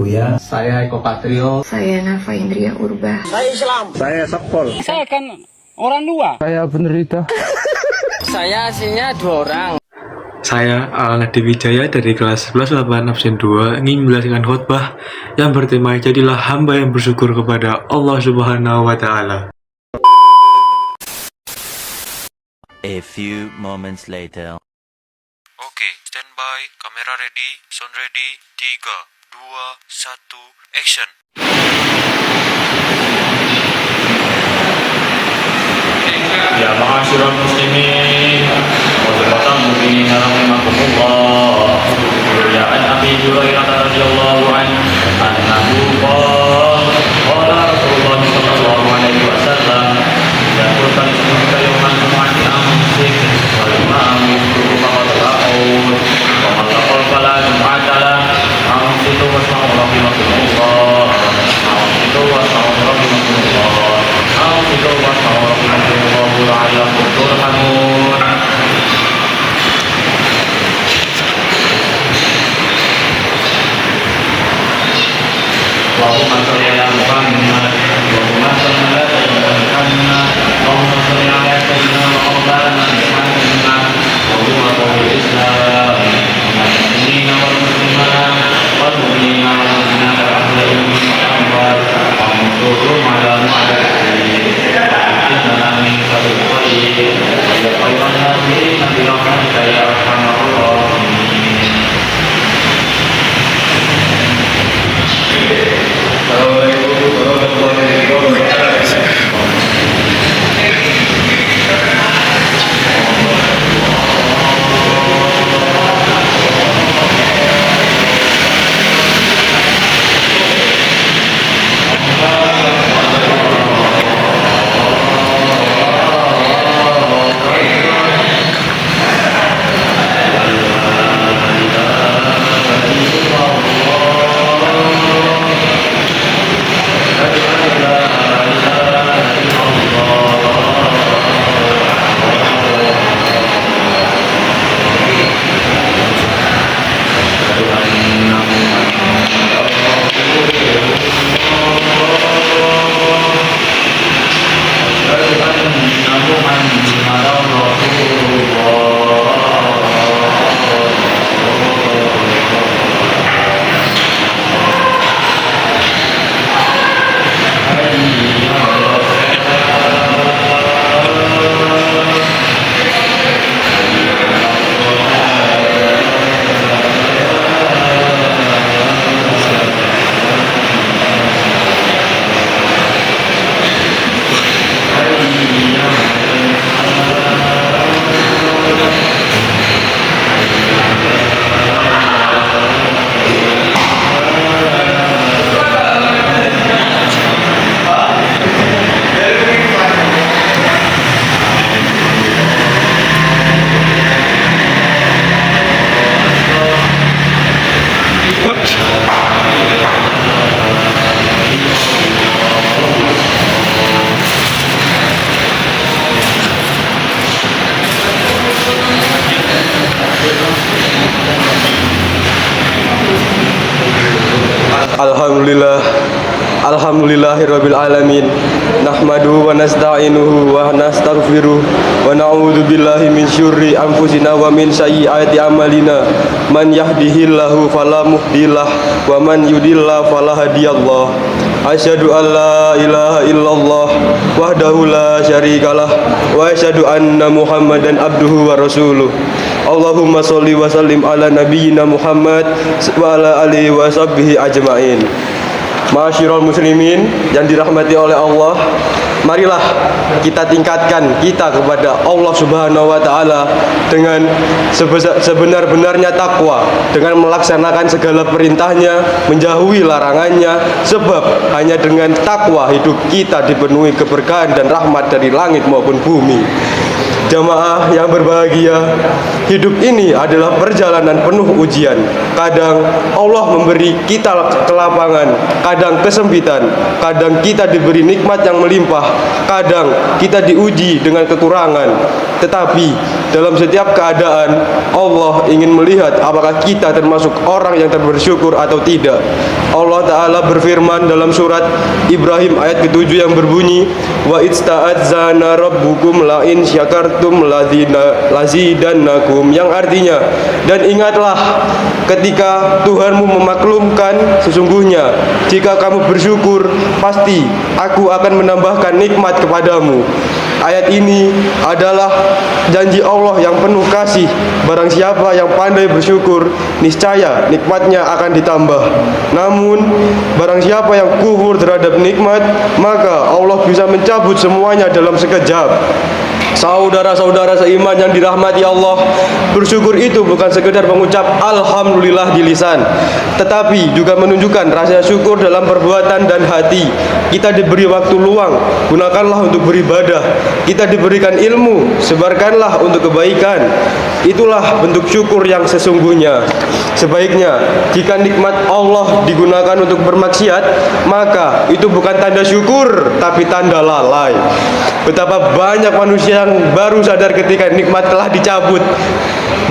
Buya. Saya Eko Patrio. Saya Nafa Indria Urba. Saya Islam. Saya Sapol. Saya kan orang tua. Saya penderita. Saya aslinya 2 orang. Saya Alnadi Wijaya dari kelas 11 8 absen 2 ingin menjelaskan khotbah yang bertema jadilah hamba yang bersyukur kepada Allah Subhanahu wa Ta'ala. A few moments later. Oke, standby, kamera ready, sound ready, 3, 2, 1, action. Ya ma'asyiral muslimin wa mukminin rahimakumullah. Ya an Abi Hurairah radhiyallahu anhu annahu qala Rasulullah sallallahu alaihi wasallam ya qultan sunka yawman jumu'ati amsik wal ma'amu faqad laqaul wa man laqal fala jumu'ata la amsiku wasma'u rahimakumullah amsiku wasma'u rahimakumullah amsiku wasma'u rahimakumullah la'allakum turhamun. Allahumma sholli ala Muhammad Allahumma sholli ala sayyidina Muhammad Allahumma sholli ala sayyidina Maulana Muhammad Allahumma qawli Islam muslimina wal muslimat wal mu'minina wal mu'minat al-ahya'i minhum wal amwat wa ansurhum ala mu'adatihi inna min fadlil qayyim wa ya khairan hadirin bi rahmatika ya arhamar rahimin. Alhamdulillahirabbil alamin. Nahmaduhu wa nasta'inuhu wa nastaghfiruh wa na'udzu billahi min syurri anfusina wa min sayyiati a'malina. Man yahdihillahu fala mudhillalah wa man yudhlil fala hadiyallah. Asyhadu an la ilaha illallah wahdahu la syarikalah wa asyhadu anna Muhammadan abduhu wa rasuluh. Allahumma sholli wa sallim ala nabiyyina Muhammad wa ala alihi wa sahbihi ajmain. Ma'asyiral muslimin yang dirahmati oleh Allah, marilah kita tingkatkan kita kepada Allah Subhanahu wa Ta'ala dengan sebenar-benarnya takwa, dengan melaksanakan segala perintahnya, menjauhi larangannya, sebab hanya dengan takwa hidup kita dipenuhi keberkahan dan rahmat dari langit maupun bumi. Jamaah yang berbahagia, hidup ini adalah perjalanan penuh ujian. Kadang Allah memberi kita kelapangan, kadang kesempitan, kadang kita diberi nikmat yang melimpah, kadang kita diuji dengan kekurangan. Tetapi dalam setiap keadaan Allah ingin melihat apakah kita termasuk orang yang bersyukur atau tidak. Allah Ta'ala berfirman dalam surat Ibrahim ayat ke-7 yang berbunyi, wa ista'adzana rabbukum la in syakartum lazidannakum, yang artinya, dan ingatlah ketika Tuhanmu memaklumkan, sesungguhnya jika kamu bersyukur pasti aku akan menambahkan nikmat kepadamu. Ayat ini adalah janji Allah yang penuh kasih. Barang siapa yang pandai bersyukur, niscaya nikmatnya akan ditambah. Namun, barang siapa yang kufur terhadap nikmat, maka Allah bisa mencabut semuanya dalam sekejap. Saudara-saudara seiman yang dirahmati Allah, bersyukur itu bukan sekedar mengucap alhamdulillah di lisan, tetapi juga menunjukkan rasa syukur dalam perbuatan dan hati. Kita diberi waktu luang, gunakanlah untuk beribadah. Kita diberikan ilmu, sebarkanlah untuk kebaikan. Itulah bentuk syukur yang sesungguhnya. Sebaiknya, jika nikmat Allah digunakan untuk bermaksiat, maka itu bukan tanda syukur, tapi tanda lalai. Betapa banyak manusia yang baru sadar ketika nikmat telah dicabut,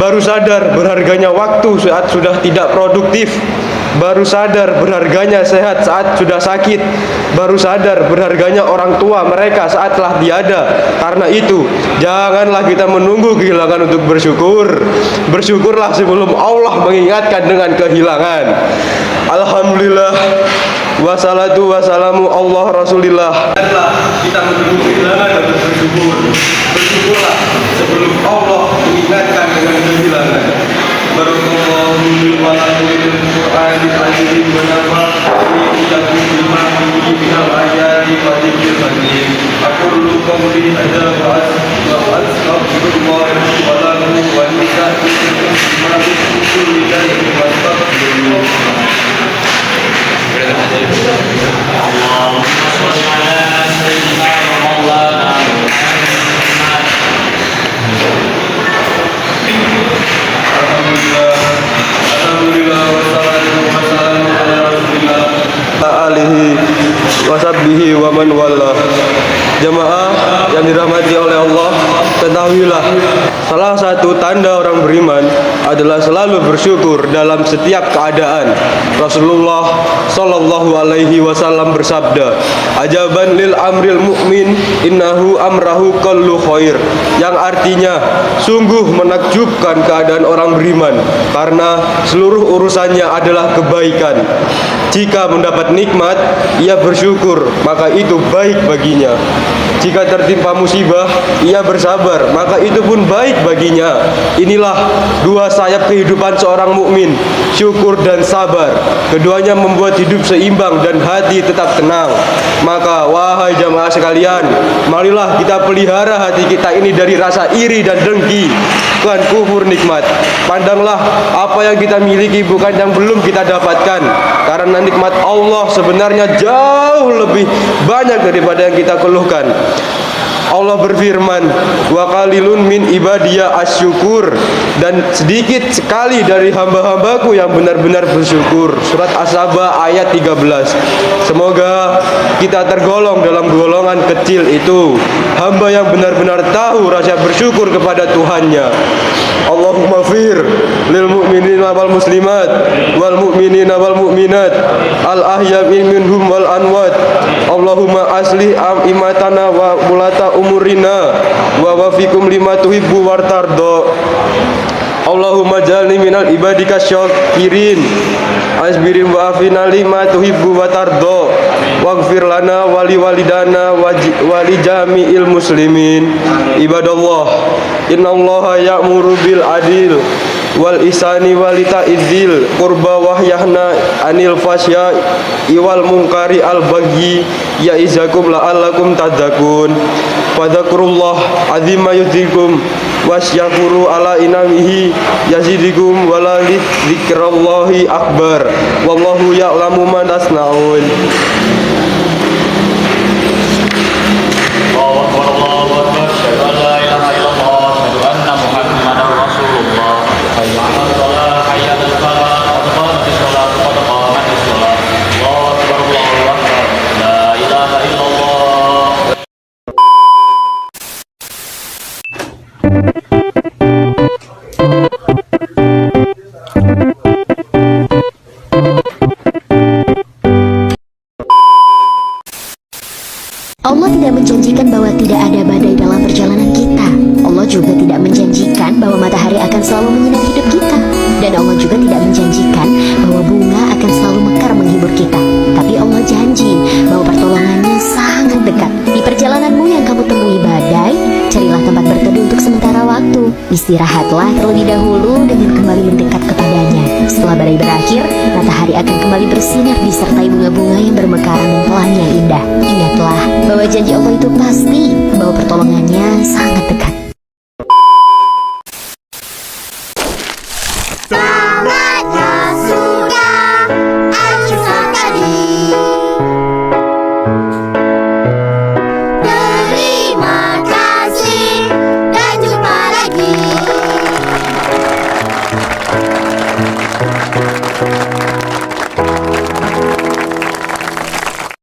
baru sadar berharganya waktu saat sudah tidak produktif, baru sadar berharganya sehat saat sudah sakit, baru sadar berharganya orang tua mereka saat telah tiada. Karena itu, janganlah kita menunggu kehilangan untuk bersyukur. Bersyukurlah sebelum Allah mengingatkan dengan kehilangan. Alhamdulillah, wassalatu wassalamu Allah Rasulillah. Kita menunggu kehilangan untuk bersyukur. Bersyukurlah sebelum Allah mengingatkan dengan kehilangan. Barakallahu li wa lakum fil Qur'anil azim wa nafa'ani bima fihi minal ayati wa dzikril hakim. Aqulu qawli hadza wa astaghfirullah wa lakum wa lisa'iril muslimin wa astaghfirullah. Allahumma shalli ala sayyidina Maulana Muhammad. Alhamdulillah wassalatu wassalamu ala Rasulillah alihi wasabbihi wa man wala. Jamaah yang dirahmati oleh Allah, ketahuilah salah satu tanda orang beriman adalah selalu bersyukur dalam setiap keadaan. Rasulullah sallallahu alaihi wasallam bersabda, ajaban lil amril mu'min innahu amrahu kullu khair, yang artinya sungguh menakjubkan keadaan orang beriman karena seluruh urusannya adalah kebaikan. Jika mendapat nikmat, ia bersyukur, maka itu baik baginya. Jika tertimpa musibah, ia bersabar, maka itu pun baik baginya. Inilah dua sayap kehidupan seorang mukmin, syukur dan sabar. Keduanya membuat hidup seimbang dan hati tetap tenang. Maka wahai jamaah sekalian, marilah kita pelihara hati kita ini dari rasa iri dan dengki, bukan kufur nikmat. Pandanglah apa yang kita miliki bukan yang belum kita dapatkan, karena nikmat Allah sebenarnya jauh lebih banyak daripada yang kita keluhkan. Allah berfirman, wa qalilun min ibadiya asyukur, dan sedikit sekali dari hamba-hambaku yang benar-benar bersyukur. Surat As-Saba ayat 13. Semoga kita tergolong dalam golongan kecil itu, hamba yang benar-benar tahu rasa bersyukur kepada Tuhannya. Allahumma fir lil mu'minina wal muslimat wal mu'minina wal mu'minat al ahya'i minhum wal anwat. Allahumma aslih imatana wa mulata umurina wa wafikum lima tuhibbu wartardo. Allahumma jalni minal ibadika syakirin asbirin wa afina lima tuhibbu watardo waghfir lana wali walidana wali jami'il muslimin. Ibadallah, innallaha ya'muru bil adil wal ihsani wal ta'izil qurba wahyahna anil fasya iwal munkari al baghi ya'izakum la'allakum tadzakun. Fadzakurullah azima yudzikum wasyakuru ala inamihi yazidikum wala dzikrallahi akbar wallahu ya'lamu ma tasnaun. Allahu akbar, asyhadu an la ilaha illallah, asyhadu anna Muhammadar Rasulullah. Hayya 'alal falah, hayya 'alal falah, qad qamatis shalah, qad qamatis shalah. Allahu akbar, Allahu akbar, la ilaha illallah. menjanjikan bahwa tidak ada badai dalam perjalanan kita. Allah juga tidak menjanjikan bahwa matahari akan selalu menyinari hidup kita. Dan Allah juga tidak menjanjikan bahwa bunga akan selalu mekar menghibur kita. Tapi Allah janji bahwa pertolongannya sangat dekat. Di perjalananmu yang kamu temui badai, carilah tempat berteduh untuk sementara waktu. Istirahatlah terlebih dahulu dengan kembali mendekat kepadanya. Setelah badai berakhir, matahari akan kembali bersinar disertai bunga-bunga yang bermekaran dan pelangi yang indah. Ingatlah bahwa janji Allah itu pasti, bahwa pertolongannya sangat dekat.